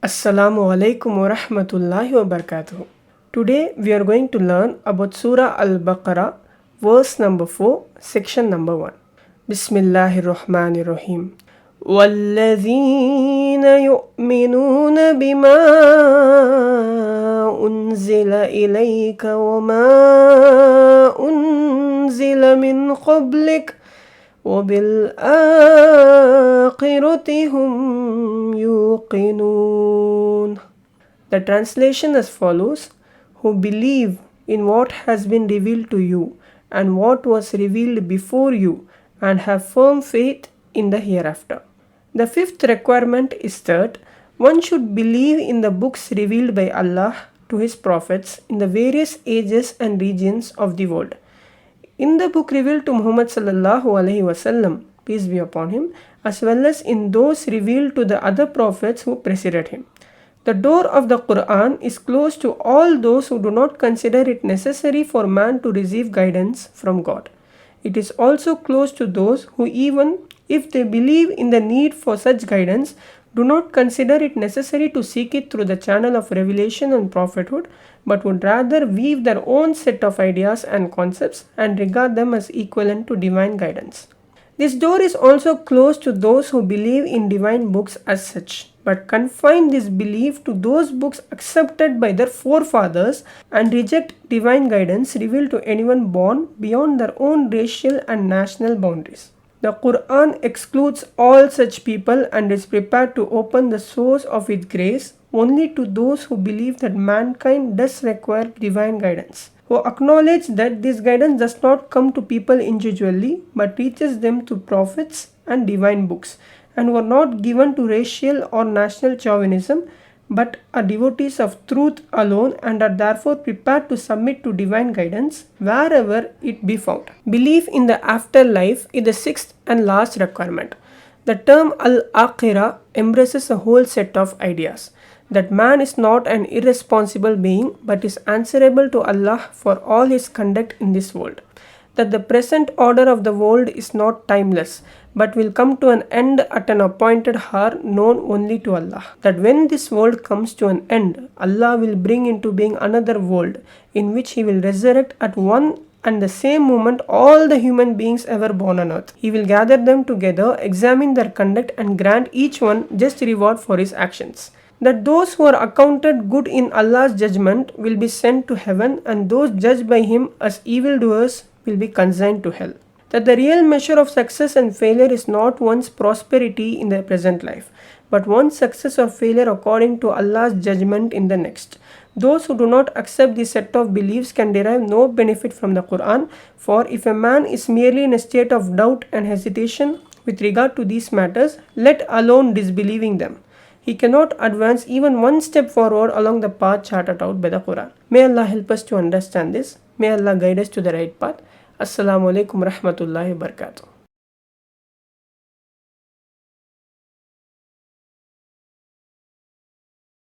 Assalamu alaikum wa rahmatullahi wa barakatuh. Today we are going to learn about Surah Al-Baqarah, verse number 4, section number 1. Bismillahir Rahmanir Rahim. وَالَّذِينَ يُؤْمِنُونَ بِمَا أُنزِلَ إِلَيْكَ وَمَا أُنزِلَ مِنْ قَبْلِكَ وَبِالْآخِرَةِ هُمْ يُوقِنُونَ. The translation as follows: who believe in what has been revealed to you and what was revealed before you and have firm faith in the hereafter. The fifth requirement is that one should believe in the books revealed by Allah to His prophets in the various ages and regions of the world. In the book revealed to Muhammad sallallahu alaihi wasallam, peace be upon him, as well as in those revealed to the other prophets who preceded him. The door of the Quran is closed to all those who do not consider it necessary for man to receive guidance from God. It is also closed to those who, even if they believe in the need for such guidance, do not consider it necessary to seek it through the channel of revelation and prophethood, but would rather weave their own set of ideas and concepts and regard them as equivalent to divine guidance. This door is also closed to those who believe in divine books as such, but confine this belief to those books accepted by their forefathers and reject divine guidance revealed to anyone born beyond their own racial and national boundaries. The Quran excludes all such people and is prepared to open the source of its grace only to those who believe that mankind does require divine guidance, who acknowledge that this guidance does not come to people individually but reaches them through prophets and divine books, and who are not given to racial or national chauvinism but are devotees of truth alone and are therefore prepared to submit to divine guidance wherever it be found. Belief in the afterlife is the sixth and last requirement. The term Al-Akhirah embraces a whole set of ideas: that man is not an irresponsible being but is answerable to Allah for all his conduct in this world, that the present order of the world is not timeless but will come to an end at an appointed hour known only to Allah, that when this world comes to an end, Allah will bring into being another world in which He will resurrect at one and the same moment all the human beings ever born on earth. He will gather them together, examine their conduct and grant each one just reward for his actions. That those who are accounted good in Allah's judgment will be sent to heaven, and those judged by Him as evildoers will be consigned to hell. That the real measure of success and failure is not one's prosperity in the present life, but one's success or failure according to Allah's judgment in the next. Those who do not accept this set of beliefs can derive no benefit from the Quran, for if a man is merely in a state of doubt and hesitation with regard to these matters, let alone disbelieving them, he cannot advance even one step forward along the path charted out by the Quran. May Allah help us to understand this. May Allah guide us to the right path. Assalamu alaikum rahmatullahi wa barakatuh.